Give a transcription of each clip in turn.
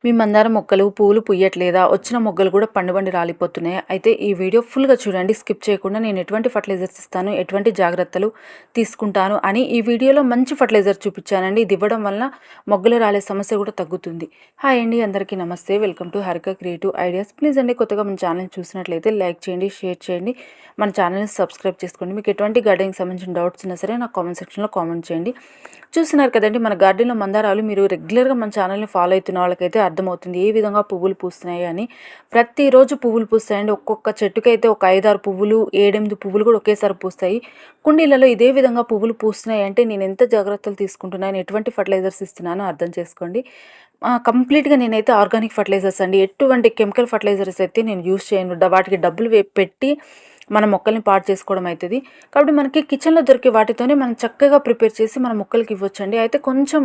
మీ మందారం మొక్కలు పువ్వులు పుయ్యట్లేదా? వచ్చిన మొగ్గలు కూడా పండుబండి రాలిపోతున్నాయి. అయితే ఈ వీడియో ఫుల్‌గా చూడండి. స్కిప్ చేయకుండా నేను ఎటువంటి ఫర్టిలైజర్స్ ఇస్తాను, ఎటువంటి జాగ్రత్తలు తీసుకుంటాను అని ఈ వీడియోలో మంచి ఫర్టిలైజర్ చూపించానండి. ఇది ఇవ్వడం వలన మొగ్గలు రాలే సమస్య కూడా తగ్గుతుంది. హాయ్ అండి, అందరికీ నమస్తే. Welcome to Harika creative ideas. Please అండి, కొత్తగా మన ఛానల్ చూసినట్లయితే లైక్ చేయండి, షేర్ చేయండి, మన ఛానల్ని సబ్స్క్రైబ్ చేసుకోండి. మీకు ఎటువంటి గార్డెనింగ్ సంబంధించిన డౌట్స్ ఉన్నా సరే నాకు కామెంట్ సెక్షన్లో కామెంట్ చేయండి. చూస్తున్నారు కదండి, మన గార్డెన్లో మందారాలు మీరు రెగ్యులర్గా మన ఛానల్ని ఫాలో అవుతున్న వాళ్ళకైతే అర్థమవుతుంది ఏ విధంగా పువ్వులు పూస్తున్నాయి అని. ప్రతిరోజు పువ్వులు పూస్తాయండి. ఒక్కొక్క చెట్టుకైతే ఒక 5-6 పువ్వులు, 7-8 పువ్వులు కూడా ఒకేసారి పూస్తాయి. కుండీలలో ఇదే విధంగా పువ్వులు పూస్తున్నాయి అంటే నేను ఎంత జాగ్రత్తలు తీసుకుంటున్నాను, ఎటువంటి ఫర్టిలైజర్స్ ఇస్తున్నానో అర్థం చేసుకోండి. కంప్లీట్గా నేనైతే ఆర్గానిక్ ఫర్టిలైజర్స్ అండి, ఎటువంటి కెమికల్ ఫర్టిలైజర్స్ అయితే నేను యూజ్ చేయను. వాటికి డబ్బులు పెట్టి మన మొక్కల్ని పాడు చేసుకోవడం అవుతుంది. కాబట్టి మనకి కిచెన్లో దొరికే వాటితోనే మనం చక్కగా ప్రిపేర్ చేసి మన మొక్కలకి ఇవ్వచ్చండి. అయితే కొంచెం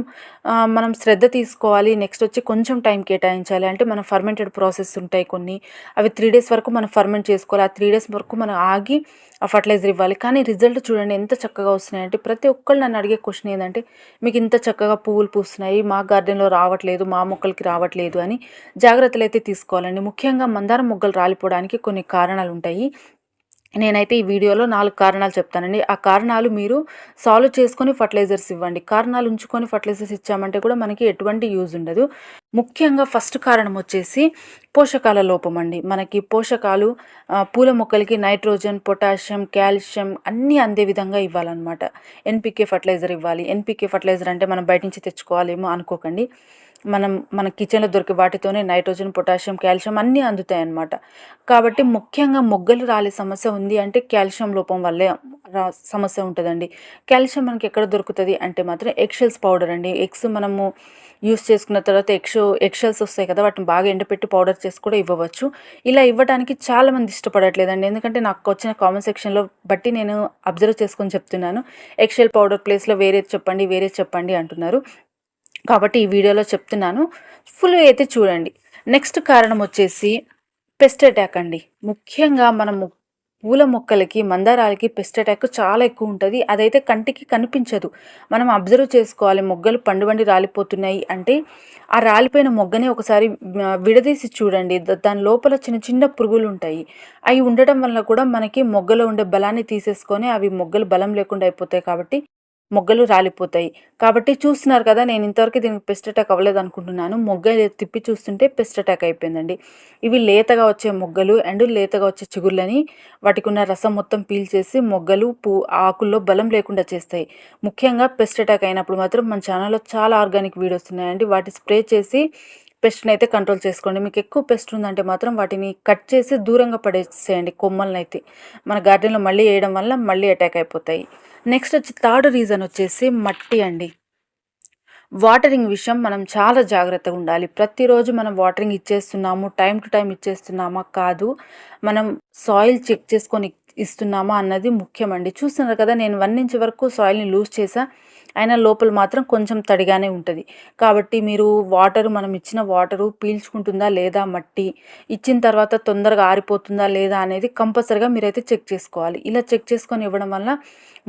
మనం శ్రద్ధ తీసుకోవాలి. నెక్స్ట్ వచ్చి కొంచెం టైం కేటాయించాలి. అంటే మన ఫర్మెంటెడ్ ప్రాసెస్ ఉంటాయి కొన్ని, అవి 3 డేస్ వరకు మనం ఫర్మెంట్ చేసుకోవాలి. ఆ 3 డేస్ వరకు మనం ఆగి ఆ ఫర్టిలైజర్ ఇవ్వాలి. కానీ రిజల్ట్ చూడండి ఎంత చక్కగా వస్తున్నాయంటే. ప్రతి ఒక్కళ్ళు నన్ను అడిగే క్వశ్చన్ ఏంటంటే, మీకు ఇంత చక్కగా పువ్వులు పూస్తున్నాయి, మా గార్డెన్లో రావట్లేదు, మా మొక్కలకి రావట్లేదు అని. జాగ్రత్తలు అయితే తీసుకోవాలండి. ముఖ్యంగా మందారం మొగ్గలు రాలిపోవడానికి కొన్ని కారణాలు ఉంటాయి. నేనైతే ఈ వీడియోలో 4 కారణాలు చెప్తానండి. ఆ కారణాలు మీరు సాల్వ్ చేసుకొని ఫర్టిలైజర్స్ ఇవ్వండి. కారణాలు ఉంచుకొని ఫర్టిలైజర్స్ ఇచ్చామంటే కూడా మనకి ఎటువంటి యూజ్ ఉండదు. ముఖ్యంగా ఫస్ట్ కారణం వచ్చేసి పోషకాల లోపం అండి. మనకి పోషకాలు పూల మొక్కలకి నైట్రోజన్, పొటాషియం, కాల్షియం అన్నీ అందే విధంగా ఇవ్వాలన్నమాట. ఎన్పికే ఫర్టిలైజర్ ఇవ్వాలి. ఎన్పికే ఫర్టిలైజర్ అంటే మనం బయట నుంచి తెచ్చుకోవాలేమో అనుకోకండి. మన కిచెన్లో దొరికే వాటితోనే నైట్రోజన్, పొటాషియం, కాల్షియం అన్నీ అందుతాయి అన్నమాట. కాబట్టి ముఖ్యంగా మొగ్గలు రాలే సమస్య ఉంది అంటే కాల్షియం లోపం వల్లే సమస్య ఉంటుందండి. కాల్షియం మనకి ఎక్కడ దొరుకుతుంది అంటే మాత్రం ఎగ్షెల్స్ పౌడర్ అండి. ఎగ్స్ మనము యూస్ చేసుకున్న తర్వాత ఎగ్షెల్స్ వస్తాయి కదా, వాటిని బాగా ఎండపెట్టి పౌడర్ చేసి కూడా ఇవ్వవచ్చు. ఇలా ఇవ్వడానికి చాలామంది ఇష్టపడట్లేదండి. ఎందుకంటే నాకు వచ్చిన కామెంట్ సెక్షన్లో బట్టి నేను అబ్జర్వ్ చేసుకొని చెప్తున్నాను. ఎగ్షెల్ పౌడర్ ప్లేస్లో వేరేది చెప్పండి అంటున్నారు. కాబట్టి ఈ వీడియోలో చెప్తున్నాను, ఫుల్ అయితే చూడండి. నెక్స్ట్ కారణం వచ్చేసి పెస్ట్ అటాక్ అండి. ముఖ్యంగా మనము పూల మొక్కలకి, మందారాలకి పెస్ట్ అటాక్ చాలా ఎక్కువ ఉంటుంది. అదైతే కంటికి కనిపించదు, మనం అబ్జర్వ్ చేసుకోవాలి. మొగ్గలు పండుబండి రాలిపోతున్నాయి అంటే ఆ రాలిపోయిన మొగ్గని ఒకసారి విడదీసి చూడండి. దాని లోపల చిన్న చిన్న పురుగులు ఉంటాయి. అవి ఉండటం వల్ల కూడా మనకి మొగ్గలో ఉండే బలాన్ని తీసేసుకొని అవి మొగ్గలు బలం లేకుండా అయిపోతాయి. కాబట్టి మొగ్గలు రాలిపోతాయి. కాబట్టి చూస్తున్నారు కదా, నేను ఇంతవరకు దీనికి పెస్ట్ అటాక్ అవ్వలేదు అనుకుంటున్నాను. మొగ్గ తిప్పి చూస్తుంటే పెస్ట్ అటాక్ అయిపోయిందండి. ఇవి లేతగా వచ్చే మొగ్గలు అండ్ లేతగా వచ్చే చిగుర్లని వాటికి ఉన్న రసం మొత్తం పీల్చేసి మొగ్గలు ఆకుల్లో బలం లేకుండా చేస్తాయి. ముఖ్యంగా పెస్ట్ అటాక్ అయినప్పుడు మాత్రం మన ఛానల్లో చాలా ఆర్గానిక్ వీడియోస్ ఉన్నాయండి. వాటి స్ప్రే చేసి పెస్ట్ని అయితే కంట్రోల్ చేసుకోండి. మీకు ఎక్కువ పెస్ట్ ఉందంటే మాత్రం వాటిని కట్ చేసి దూరంగా పడేసేయండి. కొమ్మలను అయితే మన గార్డెన్లో మళ్ళీ వేయడం వల్ల మళ్ళీ అటాక్ అయిపోతాయి. నెక్స్ట్ వచ్చి థర్డ్ రీజన్ వచ్చేసి మట్టి అండి. వాటరింగ్ విషయం మనం చాలా జాగ్రత్తగా ఉండాలి. ప్రతిరోజు మనం వాటరింగ్ ఇచ్చేస్తున్నాము, టైం టు టైం ఇచ్చేస్తున్నామా కాదు, మనం సాయిల్ చెక్ చేసుకొని ఇస్తున్నామా అన్నది ముఖ్యమండి. చూస్తున్నారు కదా, నేను 1 ఇంచ్ వరకు సాయిల్ని లూజ్ చేసా, అయినా లోపల మాత్రం కొంచెం తడిగానే ఉంటుంది. కాబట్టి మీరు మనం ఇచ్చిన వాటరు పీల్చుకుంటుందా లేదా, మట్టి ఇచ్చిన తర్వాత తొందరగా ఆరిపోతుందా లేదా అనేది కంపల్సరిగా మీరైతే చెక్ చేసుకోవాలి. ఇలా చెక్ చేసుకొని ఇవ్వడం వల్ల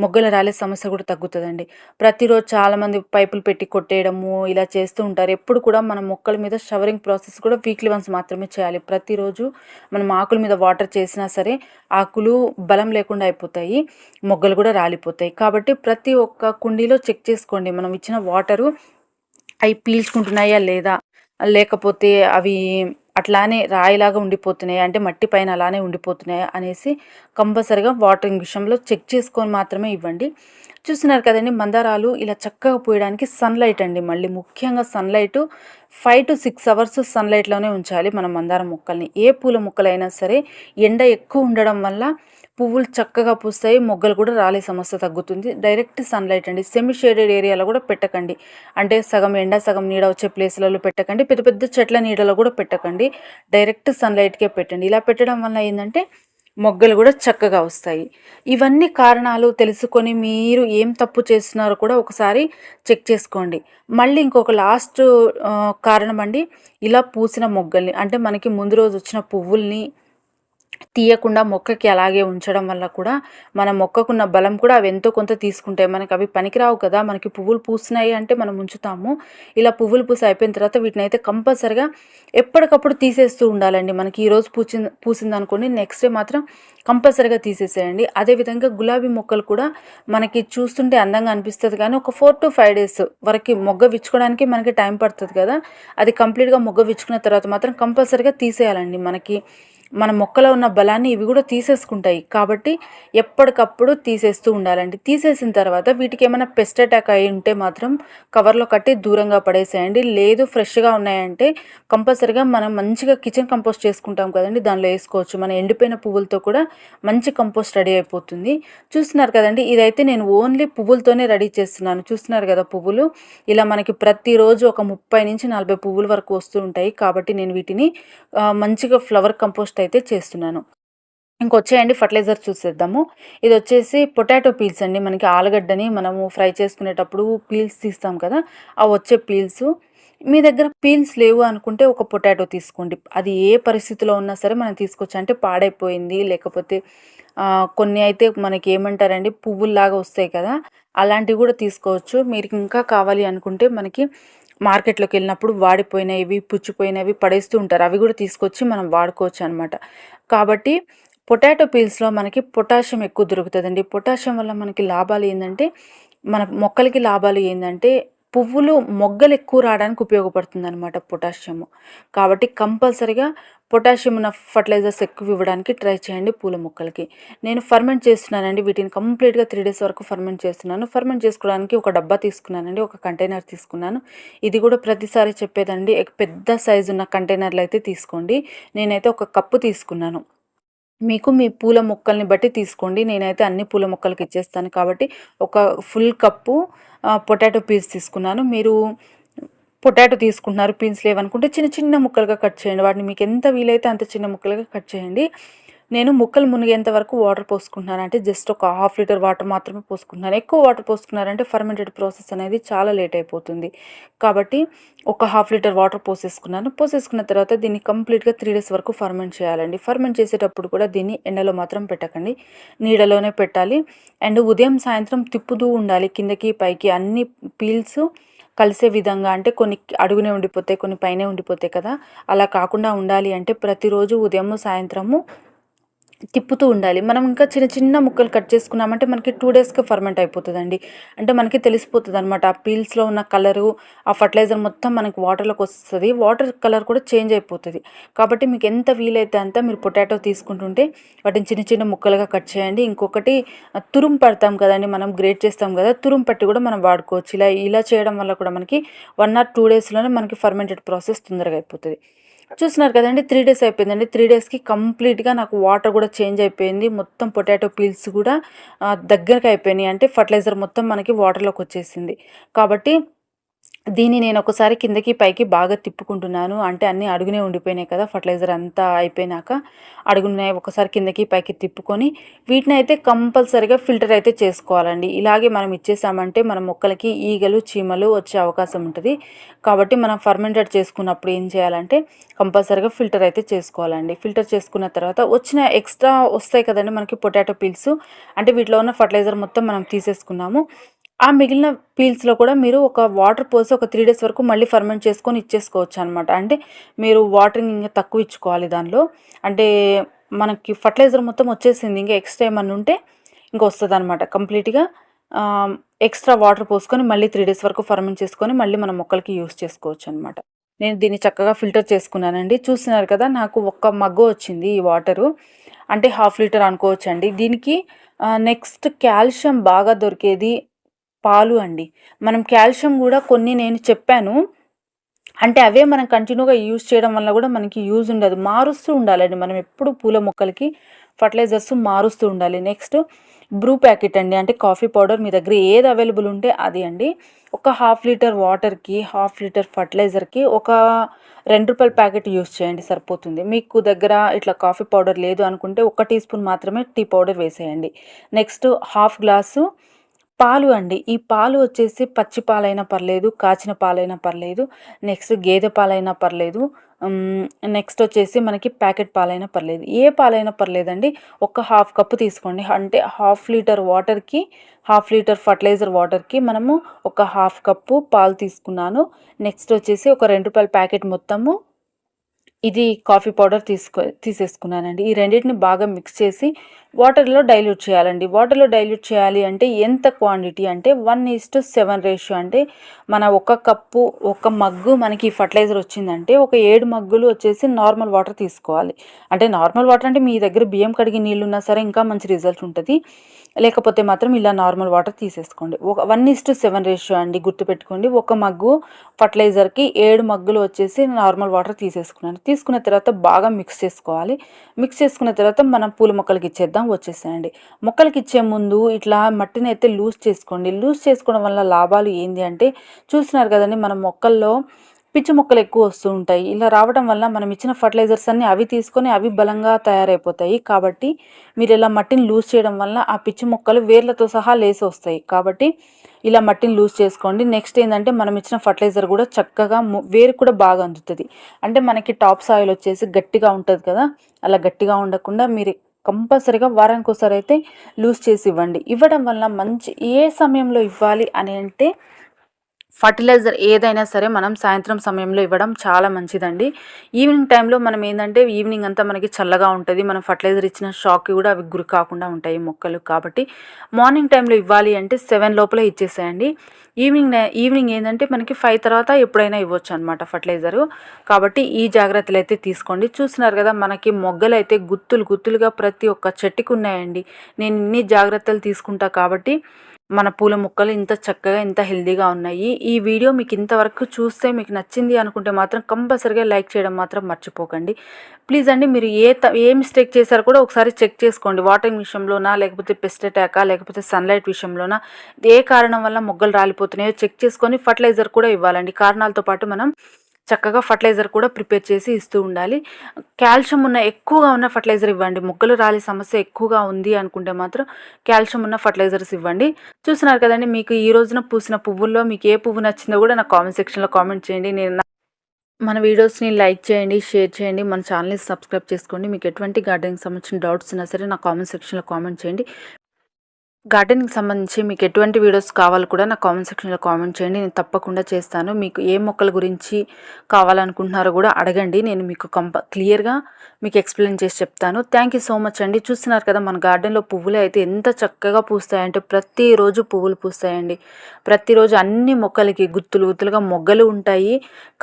మొగ్గలు రాలే సమస్య కూడా తగ్గుతుందండి. ప్రతిరోజు చాలామంది పైపులు పెట్టి కొట్టేయడము ఇలా చేస్తూ ఉంటారు. ఎప్పుడు కూడా మన మొక్కల మీద షవరింగ్ ప్రాసెస్ కూడా వీక్లీ వన్స్ మాత్రమే చేయాలి. ప్రతిరోజు మనం ఆకుల మీద వాటర్ చేసినా సరే ఆకులు బలం లేకుండా అయిపోతాయి, మొగ్గలు కూడా రాలిపోతాయి. కాబట్టి ప్రతి ఒక్క కుండీలో చెక్ చేసుకోండి, మనం ఇచ్చిన వాటరు అవి పీల్చుకుంటున్నాయా లేదా, లేకపోతే అవి అట్లానే రాయిలాగా ఉండిపోతున్నాయి అంటే మట్టి పైన అలానే ఉండిపోతున్నాయా అనేసి కంపల్సరిగా వాటరింగ్ విషయంలో చెక్ చేసుకొని మాత్రమే ఇవ్వండి. చూస్తున్నారు కదండి, మందారాలు ఇలా చక్కగా పోయడానికి సన్లైట్ అండి. మళ్ళీ ముఖ్యంగా సన్లైట్ 5 to 6 అవర్స్ సన్లైట్లోనే ఉంచాలి మనం మందారం మొక్కల్ని. ఏ పూల మొక్కలైనా సరే ఎండ ఎక్కువ ఉండడం వల్ల పువ్వులు చక్కగా పూస్తాయి, మొగ్గలు కూడా రాలే సమస్య తగ్గుతుంది. డైరెక్ట్ సన్లైట్ అండి. సెమీ షేడెడ్ ఏరియాలో కూడా పెట్టకండి. అంటే సగం ఎండ సగం నీడ వచ్చే ప్లేస్లలో పెట్టకండి. పెద్ద పెద్ద చెట్ల నీడలో కూడా పెట్టకండి. డైరెక్ట్ సన్లైట్కే పెట్టండి. ఇలా పెట్టడం వల్ల ఏంటంటే మొగ్గలు కూడా చక్కగా వస్తాయి. ఇవన్నీ కారణాలు తెలుసుకొని మీరు ఏం తప్పు చేస్తున్నారో కూడా ఒకసారి చెక్ చేసుకోండి. మళ్ళీ ఇంకొక లాస్ట్ కారణం అండి, ఇలా పూసిన మొగ్గల్ని అంటే మనకి ముందు రోజు వచ్చిన పువ్వుల్ని తీయకుండా మొక్కకి అలాగే ఉంచడం వల్ల కూడా మన మొక్కకున్న బలం కూడా అవి ఎంతో కొంత తీసుకుంటాయి. మనకి అవి పనికిరావు కదా! మనకి పువ్వులు పూస్తున్నాయి అంటే మనం ఉంచుతాము. ఇలా పువ్వులు పూసి అయిపోయిన తర్వాత వీటినైతే కంపల్సరిగా ఎప్పటికప్పుడు తీసేస్తూ ఉండాలండి. మనకి ఈరోజు పూసిందనుకోండి, నెక్స్ట్ డే మాత్రం కంపల్సరిగా తీసేసేయండి. అదేవిధంగా గులాబీ మొక్కలు కూడా మనకి చూస్తుంటే అందంగా అనిపిస్తది కానీ ఒక 4-5 డేస్ వరకి మొగ్గ విచ్చుకోవడానికి మనకి టైం పడుతది కదా! అది కంప్లీట్‌గా మొగ్గ విచ్చుకున్న తర్వాత మాత్రం కంపల్సరిగా తీసేయాలండి. మన మొక్కలో ఉన్న బలాన్ని ఇవి కూడా తీసేసుకుంటాయి. కాబట్టి ఎప్పటికప్పుడు తీసేస్తూ ఉండాలండి. తీసేసిన తర్వాత వీటికి ఏమైనా పెస్ట్ అటాక్ అయి ఉంటే మాత్రం కవర్లో కట్టి దూరంగా పడేసేయండి. లేదు ఫ్రెష్‌గా ఉన్నాయంటే కంపల్సరిగా మనం మంచిగా కిచెన్ కంపోస్ట్ చేసుకుంటాం కదండీ! దానిలో వేసుకోవచ్చు. మన ఎండిపోయిన పువ్వులతో కూడా మంచి కంపోస్ట్ రెడీ అయిపోతుంది. చూస్తున్నారు కదండీ! ఇదైతే నేను ఓన్లీ పువ్వులతోనే రెడీ చేస్తున్నాను. చూస్తున్నారు కదా పువ్వులు. ఇలా మనకి ప్రతిరోజు ఒక 30-40 పువ్వుల వరకు వస్తూ ఉంటాయి. కాబట్టి నేను వీటిని మంచిగా ఫ్లవర్ కంపోస్ట్ అయితే చేస్తున్నాను. ఇంకొచ్చేయండి ఫర్టిలైజర్ చూసేద్దాము. ఇదొచ్చేసి పొటాటో పీల్స్ అండి. మనకి ఆలుగడ్డని మనము ఫ్రై చేసుకునేటప్పుడు పీల్స్ తీస్తాం కదా! ఆ వచ్చే పీల్సు. మీ దగ్గర పీల్స్ లేవు అనుకుంటే ఒక పొటాటో తీసుకోండి. అది ఏ పరిస్థితిలో ఉన్నా సరే మనం తీసుకోవచ్చు. అంటే పాడైపోయింది లేకపోతే కొన్ని అయితే మనకి ఏమంటారండి పువ్వుల్లాగా వస్తాయి కదా! అలాంటివి కూడా తీసుకోవచ్చు. మీరు ఇంకా కావాలి అనుకుంటే మనకి మార్కెట్‌లోకి వెళ్ళినప్పుడు వాడిపోయినవి, పుచ్చిపోయినవి పడేస్తూ ఉంటారు. అవి కూడా తీసుకొచ్చి మనం వాడుకోవచ్చు అనమాట. కాబట్టి పొటాటో పీల్స్‌లో మనకి పొటాషియం ఎక్కువ దొరుకుతదండి. పొటాషియం వల్ల మనకి లాభాలు ఏందంటే, మన మొక్కలకి లాభాలు ఏందంటే, మొగ్గలు ఎక్కువ రావడానికి ఉపయోగపడుతుందనమాట పొటాషియము. కాబట్టి కంపల్సరీగా పొటాషియం ఉన్న ఫర్టిలైజర్స్ ఎక్కువ ఇవ్వడానికి ట్రై చేయండి పూల మొక్కలకి. నేను ఫర్మెంట్ చేస్తున్నానండి. వీటిని కంప్లీట్‌గా 3 డేస్ వరకు ఫర్మెంట్ చేస్తున్నాను. ఫర్మెంట్ చేసుకోవడానికి ఒక డబ్బా తీసుకున్నానండి. ఒక కంటైనర్ తీసుకున్నాను. ఇది కూడా ప్రతిసారి చెప్పేదండి. పెద్ద సైజు ఉన్న కంటైనర్‌లు అయితే తీసుకోండి. నేనైతే ఒక కప్పు తీసుకున్నాను. మీకు మీ పూల మొక్కల్ని బట్టి తీసుకోండి. నేనైతే అన్ని పూల మొక్కలకి ఇచ్చేస్తాను కాబట్టి ఒక ఫుల్ కప్పు పొటాటో పీస్ తీసుకున్నాను. మీరు పొటాటో తీసుకుంటున్నారు, పీన్స్ లేవనుకుంటే చిన్న చిన్న ముక్కలుగా కట్ చేయండి. వాటిని మీకు ఎంత వీలైతే అంత చిన్న ముక్కలుగా కట్ చేయండి. నేను ముక్కలు మునిగేంత వరకు వాటర్ పోసుకుంటున్నాను. అంటే జస్ట్ ఒక 1/2 లీటర్ వాటర్ మాత్రమే పోసుకుంటున్నాను. ఎక్కువ వాటర్ పోసుకున్నారంటే ఫర్మెంటెడ్ ప్రాసెస్ అనేది చాలా లేట్ అయిపోతుంది. కాబట్టి ఒక 1/2 లీటర్ వాటర్ పోసేసుకున్నాను. పోసేసుకున్న తర్వాత దీన్ని కంప్లీట్‌గా 3 డేస్ వరకు ఫర్మెంట్ చేయాలండి. ఫర్మెంట్ చేసేటప్పుడు కూడా దీన్ని ఎండలో మాత్రం పెట్టకండి. నీడలోనే పెట్టాలి. అండ్ ఉదయం, సాయంత్రం తిప్పుతూ ఉండాలి. కిందకి, పైకి అన్ని పీల్స్ కలిసే విధంగా. అంటే కొన్ని అడుగునే ఉండిపోతాయి, కొన్ని పైనే ఉండిపోతాయి కదా! అలా కాకుండా ఉండాలి అంటే ప్రతిరోజు ఉదయము, సాయంత్రము తిప్పుతూ ఉండాలి. మనం ఇంకా చిన్న చిన్న ముక్కలు కట్ చేసుకున్నామంటే మనకి 2 డేస్‌కి ఫర్మెంట్ అయిపోతదండి. అంటే మనకి తెలిసిపోతదనమాట. ఆ పీల్స్‌లో ఉన్న కలరు, ఆ ఫర్టిలైజర్ మొత్తం మనకి వాటర్‌లోకి వస్తది. వాటర్ కలర్ కూడా చేంజ్ అయిపోతది. కాబట్టి మీకు ఎంత వీలైతే అంత మీరు పొటాటో తీసుకుంటుంటే వాటిని చిన్న చిన్న ముక్కలుగా కట్ చేయండి. ఇంకొకటి తురుము పడతాం కదండీ! మనం గ్రేట్ చేస్తాం కదా! తురుము పట్టి కూడా మనం వాడుకోవచ్చు. ఇలా చేయడం వల్ల కూడా మనకి 1 ఆర్ 2 డేస్‌లోనే మనకి ఫర్మెంటెడ్ ప్రాసెస్ తొందరగా అయిపోతది. చూస్తున్నారు కదండీ! 3 డేస్ అయిపోయిందండి. 3 డేస్‌కి కంప్లీట్‌గా నాకు వాటర్ కూడా చేంజ్ అయిపోయింది. మొత్తం పొటాటో పీల్స్ కూడా దగ్గరకి అయిపోయినాయి. అంటే ఫర్టిలైజర్ మొత్తం మనకి వాటర్‌లోకి వచ్చేసింది. కాబట్టి దీన్ని నేను ఒకసారి కిందకి, పైకి బాగా తిప్పుకుంటున్నాను. అంటే అన్నీ అడుగునే ఉండిపోయినాయి కదా! ఫర్టిలైజర్ అంతా అయిపోయినాక అడుగునే ఒకసారి కిందకి, పైకి తిప్పుకొని వీటినైతే కంపల్సరీగా ఫిల్టర్ అయితే చేసుకోవాలండి. ఇలాగే మనం ఇచ్చేసామంటే మన మొక్కలకి ఈగలు, చీమలు వచ్చే అవకాశం ఉంటది. కాబట్టి మనం ఫర్మెంటెడ్ చేసుకున్నప్పుడు ఏం చేయాలంటే కంపల్సరీగా ఫిల్టర్ అయితే చేసుకోవాలండి. ఫిల్టర్ చేసుకున్న తర్వాత వచ్చిన ఎక్స్ట్రా వస్తాయి కదండీ మనకి పొటాటో పీల్స్. అంటే వీటిలో ఉన్న ఫర్టిలైజర్ మొత్తం మనం తీసేసుకున్నాము. ఆ మిగిలిన పీల్స్‌లో కూడా మీరు ఒక వాటర్ పోసి ఒక 3 డేస్ వరకు మళ్ళీ ఫర్మెంట్ చేసుకొని ఇచ్చేసుకోవచ్చనమాట. అంటే మీరు వాటరింగ్ ఇంగ తక్కువ ఇచ్చుకోవాలి దానిలో. అంటే మనకి ఫర్టిలైజర్ మొత్తం వచ్చేసింది. ఇంక ఎక్స్‌ట్రా ఏమన్నా ఉంటే ఇంక వస్తదనమాట. కంప్లీట్‌గా ఎక్స్‌ట్రా వాటర్ పోసుకొని మళ్ళీ 3 డేస్ వరకు ఫర్మెంట్ చేసుకొని మళ్ళీ మన మొక్కలకి యూజ్ చేసుకోవచ్చనమాట. నేను దీన్ని చక్కగా ఫిల్టర్ చేసుకున్నానండి. చూస్తున్నారు కదా! నాకు ఒక్క మగ్గు వచ్చింది ఈ వాటరు. అంటే 1/2 లీటర్ అనుకోవచ్చండి. దీనికి నెక్స్ట్ కాల్షియం బాగా దొరికేది పాలు అండి. మనం కాల్షియం గూడా కొన్ని నేను చెప్పాను. అంటే అవే మనం కంటిన్యూగా యూజ్ చేయడం వల్ల గూడా మనకి యూజ్ ఉండదు. మారుస్తూ ఉండాలండి. మనం ఎప్పుడు పూల మొక్కలకి ఫర్టిలైజర్స్ మారుస్తూ ఉండాలి. నెక్స్ట్ బ్రూ ప్యాకెట్ అండి. అంటే కాఫీ పౌడర్ మీ దగ్గర ఏది అవైలబుల్ ఉంటే అది అండి. ఒక 1/2 లీటర్ వాటర్‌కి, 1/2 లీటర్ ఫర్టిలైజర్‌కి ఒక రూ. 2 ప్యాకెట్ యూజ్ చేయండి సరిపోతుంది. మీకు దగ్గర ఇట్లా కాఫీ పౌడర్ లేదు అనుకుంటే ఒక టీ స్పూన్ మాత్రమే టీ పౌడర్ వేసేయండి. నెక్స్ట్ హాఫ్ గ్లాసు పాలు అండి. ఈ పాలు వచ్చేసి పచ్చి పాలైనా పర్లేదు, కాచిన పాలైనా పర్లేదు, నెక్స్ట్ గేదె పాలైనా పర్లేదు. నెక్స్ట్ వచ్చేసి మనకి ప్యాకెట్ పాలైనా పర్లేదు, ఏ పాలైనా పర్లేదండి. ఒక హాఫ్ కప్పు తీసుకోండి. అంటే హాఫ్ లీటర్ వాటర్కి, హాఫ్ లీటర్ ఫర్టిలైజర్ వాటర్కి మనము ఒక హాఫ్ కప్పు పాలు తీసుకున్నాను. నెక్స్ట్ వచ్చేసి ఒక రూ. 2 ప్యాకెట్ మొత్తము ఇది కాఫీ పౌడర్ తీసేసుకున్నానండి. ఈ రెండింటిని బాగా మిక్స్ చేసి వాటర్లో డైల్యూట్ చేయాలండి. వాటర్లో డైల్యూట్ చేయాలి అంటే ఎంత క్వాంటిటీ అంటే 1:7 రేషియో. అంటే మన ఒక కప్పు ఒక మగ్గు మనకి ఫర్టిలైజర్ వచ్చిందంటే ఒక 7 మగ్గులు వచ్చేసి నార్మల్ వాటర్ తీసుకోవాలి. అంటే నార్మల్ వాటర్ అంటే మీ దగ్గర బియ్యం కడిగి నీళ్ళు ఉన్నా సరే ఇంకా మంచి రిజల్ట్ ఉంటుంది. లేకపోతే మాత్రం ఇలా నార్మల్ వాటర్ తీసేసుకోండి. ఒక 1:7 రేషియో అండి, గుర్తుపెట్టుకోండి. ఒక మగ్గు ఫర్టిలైజర్కి 7 మగ్గులు వచ్చేసి నార్మల్ వాటర్ తీసేసుకున్నాను. తీసుకున్న తర్వాత బాగా మిక్స్ చేసుకోవాలి. మిక్స్ చేసుకున్న తర్వాత మనం పూల మొక్కలకి ఇచ్చేద్దాం. వచ్చేసేయండి. మొక్కలకి ఇచ్చే ముందు ఇట్లా మట్టిని అయితే లూజ్ చేసుకోండి. లూజ్ చేసుకోవడం వల్ల లాభాలు ఏంటి అంటే చూస్తున్నారు కదండి, మన మొక్కల్లో పిచ్చి మొక్కలు ఎక్కువ వస్తూ ఉంటాయి. ఇలా రావడం వల్ల మనం ఇచ్చిన ఫర్టిలైజర్స్ అన్నీ అవి తీసుకొని అవి బలంగా తయారైపోతాయి. కాబట్టి మీరు ఇలా మట్టిని లూజ్ చేయడం వల్ల ఆ పిచ్చి మొక్కలు వేర్లతో సహా లేసి వస్తాయి. కాబట్టి ఇలా మట్టిని లూజ్ చేసుకోండి. నెక్స్ట్ ఏంటంటే మనం ఇచ్చిన ఫర్టిలైజర్ కూడా చక్కగా వేరు కూడా బాగా అందుతుంది. అంటే మనకి టాప్ సాయిల్ వచ్చేసి గట్టిగా ఉంటుంది కదా, అలా గట్టిగా ఉండకుండా మీరు కంపల్సరీగా వారానికి ఒకసారి అయితే లూజ్ చేసి ఇవ్వండి. ఇవ్వడం వల్ల మంచి ఏ సమయంలో ఇవ్వాలి అని అంటే ఫర్టిలైజర్ ఏదైనా సరే మనం సాయంత్రం సమయంలో ఇవ్వడం చాలా మంచిదండి. ఈవినింగ్ టైంలో మనం ఏంటంటే ఈవినింగ్ అంతా మనకి చల్లగా ఉంటుంది. మనం ఫర్టిలైజర్ ఇచ్చిన షాక్కి కూడా అవి గురి కాకుండా ఉంటాయి మొక్కలు. కాబట్టి మార్నింగ్ టైంలో ఇవ్వాలి అంటే 7 లోపల ఇచ్చేసేయండి. ఈవినింగ్ ఏంటంటే మనకి 5 తర్వాత ఎప్పుడైనా ఇవ్వచ్చు అనమాట ఫర్టిలైజరు. కాబట్టి ఈ జాగ్రత్తలు అయితే తీసుకోండి. చూస్తున్నారు కదా, మనకి మొగ్గలు అయితే గుత్తులుగా ప్రతి ఒక్క చెట్టుకు ఉన్నాయండి. నేను ఇన్ని జాగ్రత్తలు తీసుకుంటా కాబట్టి మన పూల మొక్కలు ఇంత చక్కగా ఇంత హెల్దీగా ఉన్నాయి. ఈ వీడియో మీకు ఇంతవరకు చూస్తే మీకు నచ్చింది అనుకుంటే మాత్రం కంపల్సరీగా లైక్ చేయడం మాత్రం మర్చిపోకండి. ప్లీజ్ అండి, మీరు ఏ మిస్టేక్ చేశారో కూడా ఒకసారి చెక్ చేసుకోండి. వాటరింగ్ విషయంలోనా, లేకపోతే పెస్ట్ అటాకా, లేకపోతే సన్లైట్ విషయంలోనా, ఏ కారణం వల్ల మొగ్గలు రాలిపోతున్నాయో చెక్ చేసుకొని ఫర్టిలైజర్ కూడా ఇవ్వాలండి. కారణాలతో పాటు మనం చక్కగా ఫర్టిలైజర్ కూడా ప్రిపేర్ చేసి ఇస్తూ ఉండాలి. కాల్షియం ఎక్కువగా ఉన్న ఫర్టిలైజర్ ఇవ్వండి. మొగ్గలు రాలి సమస్య ఎక్కువగా ఉంది అనుకుంటే మాత్రం కాల్షియం ఉన్న ఫర్టిలైజర్స్ ఇవ్వండి. చూస్తున్నారు కదండి, మీకు ఈ రోజున పూసిన పువ్వుల్లో మీకు ఏ పువ్వు నచ్చిందో కూడా నా కామెంట్ సెక్షన్లో కామెంట్ చేయండి. మన వీడియోస్ని లైక్ చేయండి, షేర్ చేయండి, మన ఛానల్ని సబ్స్క్రైబ్ చేసుకోండి. మీకు ఎటువంటి గార్డెనింగ్ సంబంధించిన డౌట్స్ ఉన్నా సరే నా కామెంట్ సెక్షన్లో కామెంట్ చేయండి. గార్డెనింగ్ సంబంధించి మీకు ఎటువంటి వీడియోస్ కావాలో కూడా నా కామెంట్ సెక్షన్లో కామెంట్ చేయండి. నేను తప్పకుండా చేస్తాను. మీకు ఏ మొక్కల గురించి కావాలనుకుంటున్నారో కూడా అడగండి. నేను మీకు క్లియర్గా మీకు ఎక్స్ప్లెయిన్ చేసి చెప్తాను. థ్యాంక్ యూ సో మచ్ అండి. చూస్తున్నారు కదా, మన గార్డెన్లో పువ్వులు అయితే ఎంత చక్కగా పూస్తాయంటే ప్రతిరోజు పువ్వులు పూస్తాయండి. ప్రతిరోజు అన్ని మొక్కలకి గుత్తులుగా మొగ్గలు ఉంటాయి.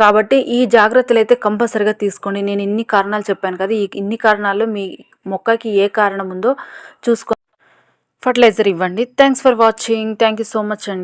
కాబట్టి ఈ జాగ్రత్తలు అయితే కంపల్సరీగా తీసుకోండి. నేను ఇన్ని కారణాలు చెప్పాను కదా, ఈ ఇన్ని కారణాల్లో మీ మొక్కకి ఏ కారణం ఉందో చూసుకోండి, ఫర్టిలైజర్ ఇవ్వండి. Thanks for watching. Thank you so much అండి.